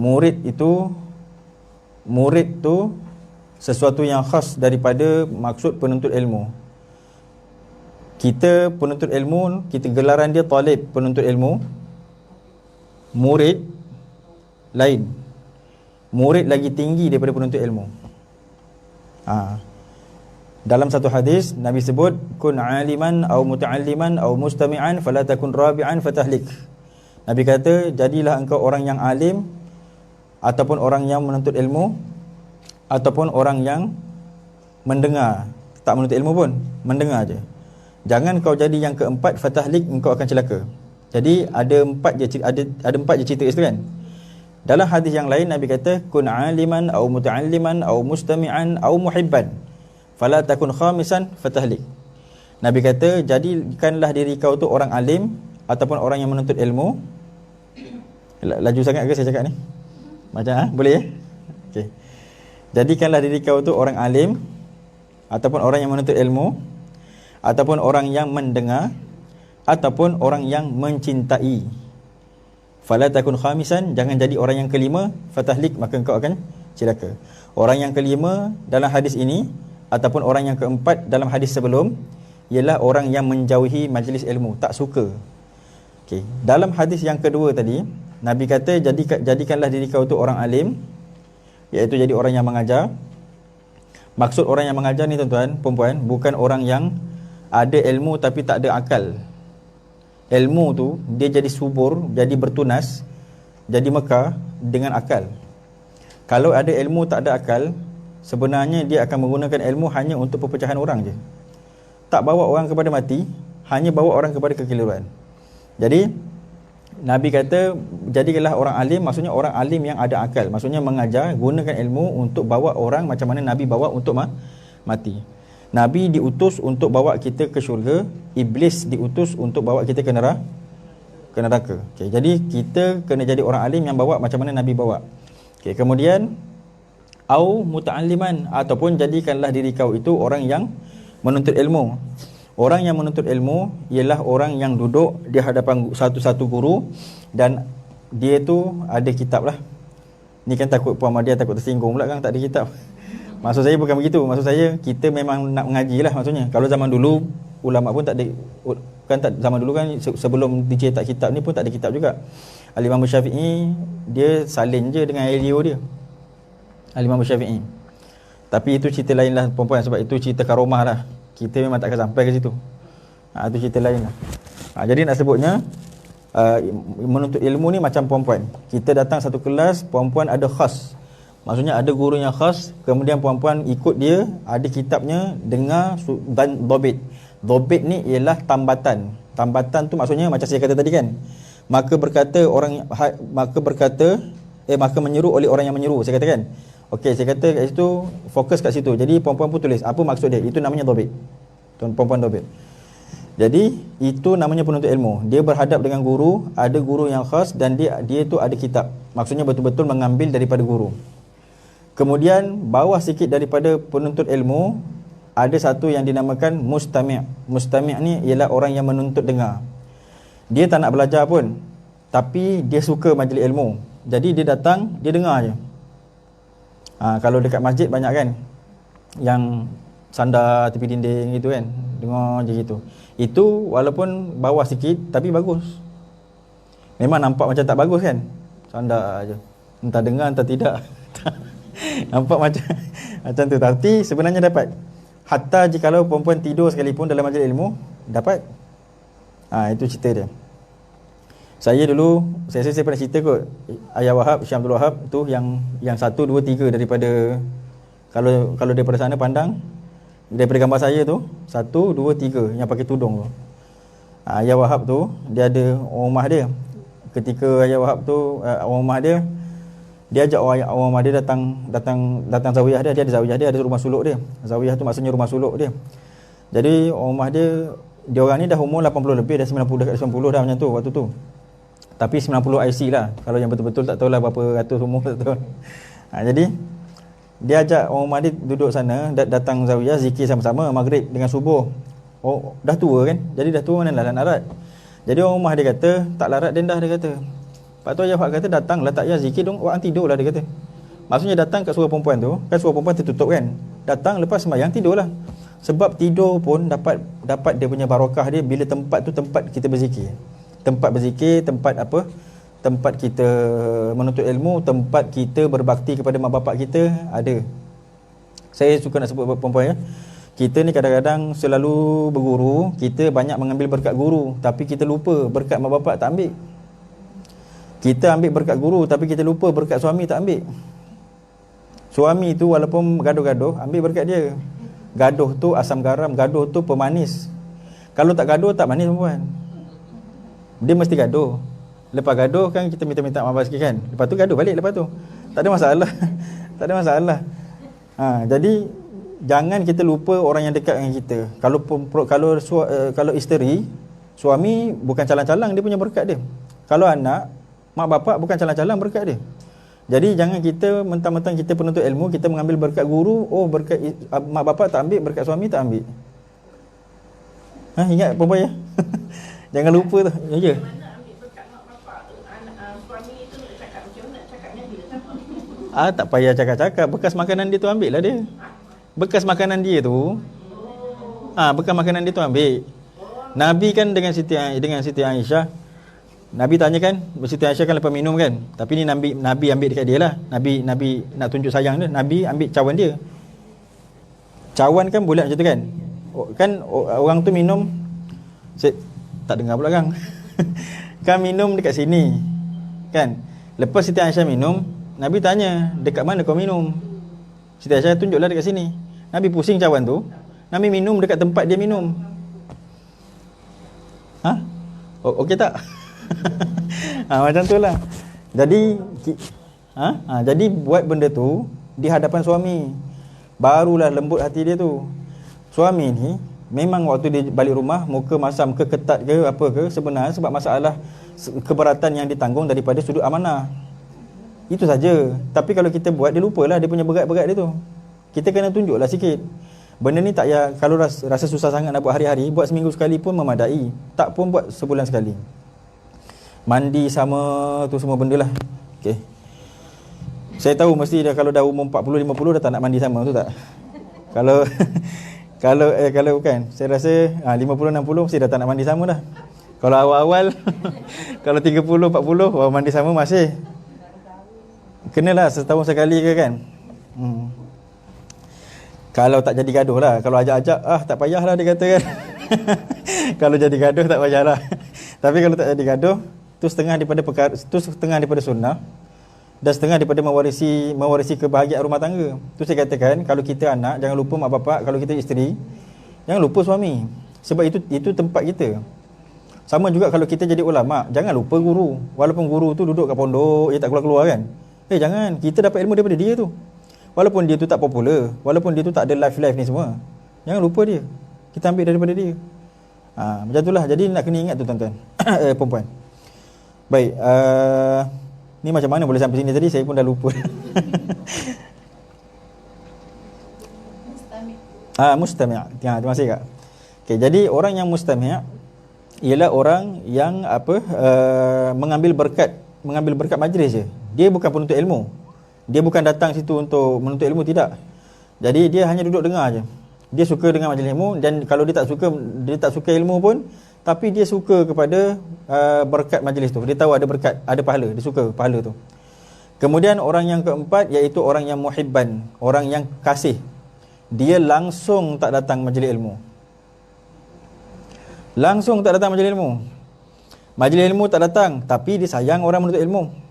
Murid tu sesuatu yang khas daripada maksud penuntut ilmu. Kita penuntut ilmu, kita gelaran dia talib penuntut ilmu. Murid lain. Murid lagi tinggi daripada penuntut ilmu. Dalam satu hadis Nabi sebut, kun aliman au muta'alliman au mustami'an fala takun rabi'an fatahlik. Nabi kata, jadilah engkau orang yang alim, ataupun orang yang menuntut ilmu, ataupun orang yang mendengar. Tak menuntut ilmu pun, mendengar je. Jangan kau jadi yang keempat, fatahlik, engkau akan celaka. Jadi ada empat je cerita itu kan. Dalam hadis yang lain Nabi kata, kun aliman au muta'alliman au mustami'an au muhibban fala takun khamisan fatahlik. Nabi kata, jadikanlah diri kau tu orang alim ataupun orang yang menuntut ilmu. Laju sangat ke saya cakap ni? Macam boleh ya? Okey. Jadikanlah diri kau tu orang alim ataupun orang yang menuntut ilmu, ataupun orang yang mendengar, ataupun orang yang mencintai. Fala takun khamisan, jangan jadi orang yang kelima, fatahlik, maka engkau akan celaka. Orang yang kelima dalam hadis ini ataupun orang yang keempat dalam hadis sebelum ialah orang yang menjauhi majlis ilmu, tak suka. Okey. Dalam hadis yang kedua tadi Nabi kata, jadikanlah diri kau tu orang alim, iaitu jadi orang yang mengajar. Maksud orang yang mengajar ni tuan-tuan, perempuan, bukan orang yang ada ilmu tapi tak ada akal. Ilmu tu dia jadi subur, jadi bertunas, jadi mekar dengan akal. Kalau ada ilmu tak ada akal, sebenarnya dia akan menggunakan ilmu hanya untuk perpecahan orang je. Tak bawa orang kepada mati, hanya bawa orang kepada kekeliruan. Jadi Nabi kata, jadikanlah orang alim, maksudnya orang alim yang ada akal. Maksudnya mengajar, gunakan ilmu untuk bawa orang macam mana Nabi bawa untuk mati. Nabi diutus untuk bawa kita ke syurga, Iblis diutus untuk bawa kita ke neraka. Okay, jadi kita kena jadi orang alim yang bawa macam mana Nabi bawa. Okay, kemudian au muta'alliman, ataupun jadikanlah diri kau itu orang yang menuntut ilmu. Orang yang menuntut ilmu ialah orang yang duduk di hadapan satu-satu guru dan dia tu ada kitab lah. Ni kan takut Puan Madia takut tersinggung pula kan tak ada kitab. Maksud saya bukan begitu. Maksud saya kita memang nak mengaji lah maksudnya. Kalau zaman dulu ulama pun tak ada kan, zaman dulu kan sebelum dicetak kitab ni pun tak ada kitab juga. Al-Imam Syafi'i dia salin je dengan Elio dia. Al-Imam Syafi'i. Tapi itu cerita lain lah perempuan, sebab itu cerita karomah lah. Kita memang tak akan sampai ke situ. Itu cerita lain lah. Jadi nak sebutnya menuntut ilmu ni macam perempuan. Kita datang satu kelas, perempuan ada khas. Maksudnya ada guru yang khas, kemudian perempuan ikut dia, ada kitabnya, dengar dan dobit. Dobit ni ialah tambatan. Tambatan tu maksudnya macam saya kata tadi kan. Maka menyeru oleh orang yang menyeru, saya kata kan. Okey, saya kata kat situ, fokus kat situ. Jadi perempuan pun tulis apa maksud dia. Itu namanya dobit. Perempuan dobit. Jadi itu namanya penuntut ilmu. Dia berhadap dengan guru, ada guru yang khas dan dia tu ada kitab. Maksudnya betul-betul mengambil daripada guru. Kemudian bawah sikit daripada penuntut ilmu ada satu yang dinamakan mustami'. Mustami' ni ialah orang yang menuntut dengar. Dia tak nak belajar pun, tapi dia suka majlis ilmu. Jadi dia datang, dia dengar je. Kalau dekat masjid banyak kan yang sandar tepi dinding gitu kan, dengar je gitu. Itu walaupun bawah sikit tapi bagus. Memang nampak macam tak bagus kan, sandar je, entah dengar entah tidak. Nampak macam tu, tapi sebenarnya dapat. Hatta jikalau perempuan tidur sekalipun dalam majlis ilmu dapat. Itu cerita dia. Saya dulu, saya pernah cerita kot, Ayah Wahab, Syekh Abdul Wahab tu yang 1, 2, 3 daripada, kalau daripada sana pandang, daripada gambar saya tu 1, 2, 3 yang pakai tudung tu. Ayah Wahab tu dia ada rumah dia. Ketika Ayah Wahab tu rumah dia ajak orang rumah dia datang zawiyah dia ada zawiyah dia, ada rumah suluk dia. Zawiyah tu maksudnya rumah suluk dia. Jadi rumah dia orang ni dah umur 80 lebih, dah 90 dekat 90 dah macam tu waktu tu. Tapi 90 IC lah. Kalau yang betul-betul tak tahulah berapa ratus umur tak tahu. Jadi dia ajak orang rumah dia duduk sana, datang zawiyah, zikir sama-sama maghrib dengan subuh. Dah tua kan. Jadi dah tua mana lah nak larat. Jadi orang rumah dia kata tak larat dia dah, dia kata. Lepas tu ayah Wahab kata, datanglah tak payah zikir dong, orang tidurlah, dia kata. Maksudnya datang kat surau perempuan tu, kan surau perempuan tertutup kan. Datang lepas sembahyang tidurlah. Sebab tidur pun dapat dia punya barakah dia bila tempat tu tempat kita berzikir. Tempat berzikir, tempat apa? Tempat kita menuntut ilmu, tempat kita berbakti kepada mak bapak kita ada. Saya suka nak sebut perempuan ya. Kita ni kadang-kadang selalu berguru, kita banyak mengambil berkat guru, tapi kita lupa berkat mak bapak tak ambil. Kita ambil berkat guru tapi kita lupa berkat suami tak ambil. Suami tu walaupun gaduh-gaduh, ambil berkat dia. Gaduh tu asam garam, gaduh tu pemanis. Kalau tak gaduh tak manis perempuan. Dia mesti gaduh. Lepas gaduh kan kita minta maaf sikit kan. Lepas tu gaduh balik lepas tu. Tak ada masalah. Tak ada masalah. Jadi jangan kita lupa orang yang dekat dengan kita. Kalau isteri, suami bukan calang-calang dia punya berkat dia. Kalau anak, mak bapak bukan calang-calang berkat dia. Jadi jangan kita mentang-mentang kita penuntut ilmu, kita mengambil berkat guru, berkat mak bapak tak ambil, berkat suami tak ambil. Ingat perempuan ya? Jangan lupa tu. Ya. Tak payah cakap-cakap, bekas makanan dia tu ambil lah dia. Bekas makanan dia tu bekas makanan dia tu ambil. Nabi kan dengan Siti Aisyah, Nabi tanya kan, Siti Aisyah kan lepas minum kan. Tapi ni Nabi ambil dekat dia lah. Nabi nak tunjuk sayang dia, Nabi ambil cawan dia. Cawan kan bulat macam tu kan. Kan orang tu minum, tak dengar pula kan. Kan minum dekat sini kan. Lepas Siti Aisyah minum, Nabi tanya, dekat mana kau minum? Siti Aisyah tunjuklah dekat sini. Nabi pusing cawan tu, Nabi minum dekat tempat dia minum. Okey tak? Macam tu lah. Jadi jadi buat benda tu di hadapan suami, barulah lembut hati dia tu. Suami ni memang waktu dia balik rumah muka masam ke, ketat ke, apa ke, sebenarnya sebab masalah keberatan yang ditanggung daripada sudut amanah. Itu saja. Tapi kalau kita buat, dia lupalah dia punya berat-berat dia tu. Kita kena tunjuklah sikit. Benda ni tak payah, kalau rasa susah sangat nak buat hari-hari, buat seminggu sekali pun memadai. Tak pun buat sebulan sekali. Mandi sama tu semua benda lah. Okay. Saya tahu mesti dah, kalau dah umur 40-50 dah tak nak mandi sama tu tak? Kalau bukan, saya rasa 50-60 mesti dah tak nak mandi sama dah. Kalau awal-awal kalau 30-40 mandi sama masih. Kenalah setahun sekali ke kan. Kalau tak jadi gaduh lah. Kalau ajak-ajak tak payahlah dia kata kan. Kalau jadi gaduh tak payahlah. Tapi kalau tak jadi gaduh, tu setengah daripada sunnah dan setengah daripada mewarisi kebahagiaan rumah tangga. Tu saya katakan, kalau kita anak jangan lupa mak bapak, kalau kita isteri jangan lupa suami. Sebab itu tempat kita. Sama juga kalau kita jadi ulama, jangan lupa guru. Walaupun guru tu duduk kat pondok, dia tak keluar-keluar kan. Jangan, kita dapat ilmu daripada dia tu. Walaupun dia tu tak popular, walaupun dia tu tak ada live ni semua, jangan lupa dia. Kita ambil daripada dia. Macam itulah. Jadi nak kena ingat tu tuan-tuan. Perempuan. Baik, ni macam mana boleh sampai sini tadi, saya pun dah lupa. Mustami'. Terima kasih Kak. Okay, jadi orang yang mustami' ialah orang yang mengambil berkat majlis je. Dia bukan penuntut ilmu. Dia bukan datang situ untuk menuntut ilmu, tidak. Jadi dia hanya duduk dengar je. Dia suka dengan majlis ilmu, dan kalau dia tak suka ilmu pun, tapi dia suka kepada berkat majlis tu. Dia tahu ada berkat, ada pahala, dia suka pahala tu. Kemudian orang yang keempat iaitu orang yang muhibban, orang yang kasih. Dia langsung tak datang majlis ilmu. Langsung tak datang majlis ilmu. Majlis ilmu tak datang, tapi dia sayang orang menuntut ilmu.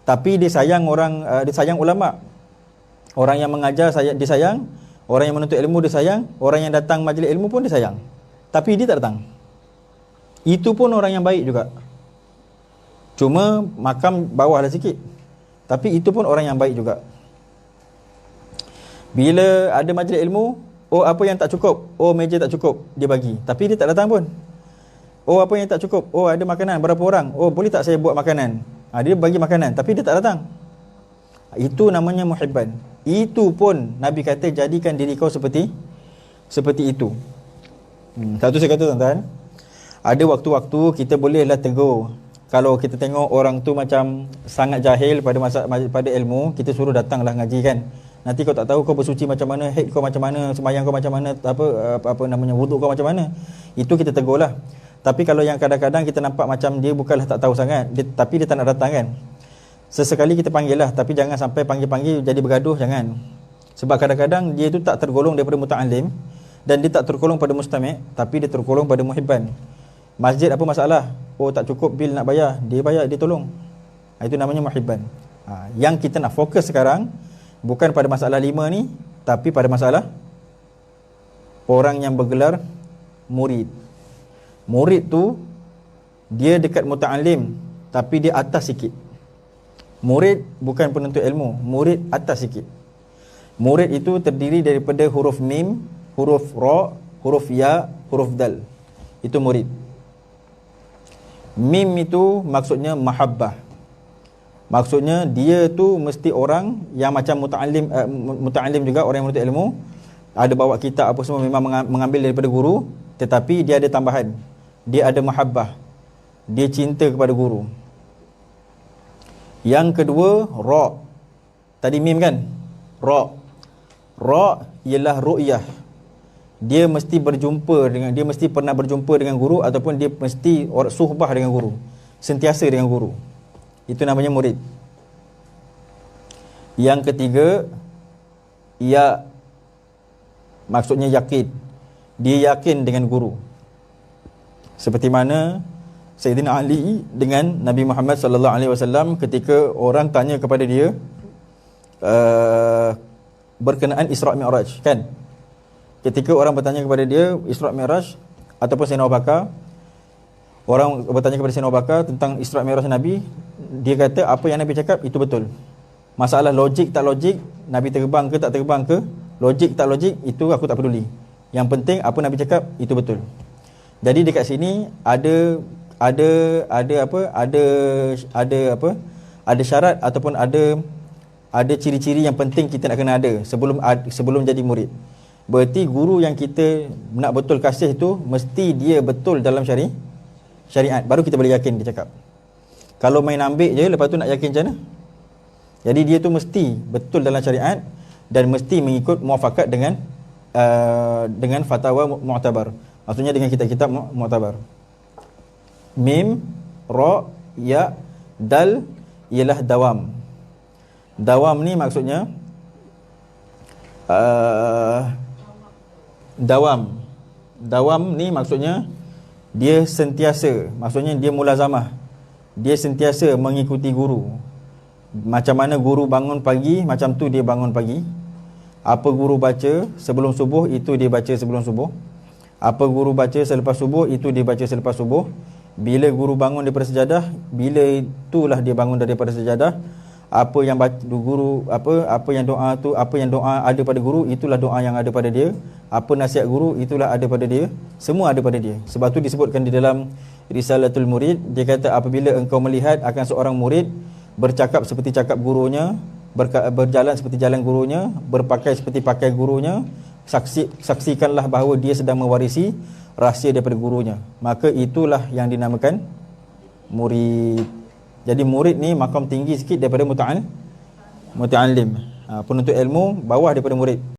Tapi dia sayang dia sayang ulama. Orang yang mengajar dia sayang, orang yang menuntut ilmu dia sayang, orang yang datang majlis ilmu pun dia sayang. Tapi dia tak datang. Itu pun orang yang baik juga. Cuma makam bawahlah sikit. Tapi itu pun orang yang baik juga. Bila ada majlis ilmu, apa yang tak cukup? Meja tak cukup, dia bagi. Tapi dia tak datang pun. Apa yang tak cukup? Ada makanan berapa orang? Boleh tak saya buat makanan? Dia bagi makanan, tapi dia tak datang. Itu namanya muhibban. Itu pun Nabi kata, jadikan diri kau seperti itu. Satu saya kata tuan-tuan, ada waktu-waktu kita bolehlah tegur. kalau kita tengok orang tu macam sangat jahil pada ilmu, kita suruh datanglah ngaji kan. Nanti kau tak tahu kau bersuci macam mana, haid kau macam mana, sembahyang kau macam mana, apa namanya, wuduk kau macam mana. Itu kita tegurlah. Tapi kalau yang kadang-kadang kita nampak macam dia bukanlah tak tahu sangat, tapi dia tak nak datang kan. Sesekali kita panggil lah, tapi jangan sampai panggil-panggil jadi bergaduh, jangan. Sebab kadang-kadang dia tu tak tergolong daripada muta'alim, dan dia tak tergolong pada mustami', tapi dia tergolong pada muhibban. Masjid apa masalah? Oh tak cukup bil nak bayar, dia bayar, dia tolong. Itu namanya muhibban. Yang kita nak fokus sekarang bukan pada masalah 5 ni, tapi pada masalah orang yang bergelar murid. Murid tu dia dekat muta'alim, tapi dia atas sikit. Murid bukan penuntut ilmu, murid atas sikit. Murid itu terdiri daripada huruf mim, huruf ra, huruf ya, huruf dal. Itu murid. Mim itu maksudnya mahabbah. Maksudnya dia tu mesti orang yang macam muta'alim juga, orang yang menuntut ilmu, ada bawa kitab apa semua, memang mengambil daripada guru, tetapi dia ada tambahan. Dia ada mahabbah. Dia cinta kepada guru. Yang kedua, ra. Tadi mim kan? Ra. Ra ialah ru'yah. Dia mesti pernah berjumpa dengan guru, ataupun dia mesti suhbah dengan guru, sentiasa dengan guru. Itu namanya murid. Yang ketiga, ya, maksudnya yakin. Dia yakin dengan guru. Seperti mana Sayyidina Ali dengan Nabi Muhammad sallallahu alaihi wasallam ketika orang tanya kepada dia berkenaan Isra' Mi'raj, kan? Ketika orang bertanya kepada dia Isra' Mi'raj, ataupun Sayyidina Abu Bakar, orang bertanya kepada Sayyidina Abu Bakar tentang Isra' Mi'raj Nabi, dia kata apa yang Nabi cakap itu betul. Masalah logik tak logik, Nabi terbang ke tak terbang ke, logik tak logik, itu aku tak peduli. Yang penting apa Nabi cakap itu betul. Jadi dekat sini ada syarat ataupun ada ciri-ciri yang penting kita nak kena ada sebelum jadi murid. Berarti guru yang kita nak betul kasih tu mesti dia betul dalam syariat, baru kita boleh yakin dia cakap. Kalau main ambil je lepas tu nak yakin macam mana? Jadi dia tu mesti betul dalam syariat dan mesti mengikut muafakat dengan fatwa mu'tabar. Maksudnya dengan kitab-kitab mu'tabar. Mim, ra, ya, dal ialah dawam. Dawam ni maksudnya Dawam ni maksudnya dia sentiasa, maksudnya dia mulazamah. Dia sentiasa mengikuti guru. Macam mana guru bangun pagi, macam tu dia bangun pagi. Apa guru baca sebelum subuh, itu dia baca sebelum subuh. Apa guru baca selepas subuh, itu dia baca selepas subuh. Bila guru bangun daripada sejadah, bila itulah dia bangun daripada sejadah. Apa yang guru apa yang doa tu, apa yang doa ada pada guru, itulah doa yang ada pada dia. Apa nasihat guru, itulah ada pada dia. Semua ada pada dia. Sebab tu disebutkan di dalam Risalatul Murid, dia kata apabila engkau melihat akan seorang murid bercakap seperti cakap gurunya, berjalan seperti jalan gurunya, berpakai seperti pakai gurunya, saksikanlah bahawa dia sedang mewarisi rahsia daripada gurunya. Maka itulah yang dinamakan murid. Jadi murid ni makam tinggi sikit daripada muta'alim. Penuntut ilmu bawah daripada murid.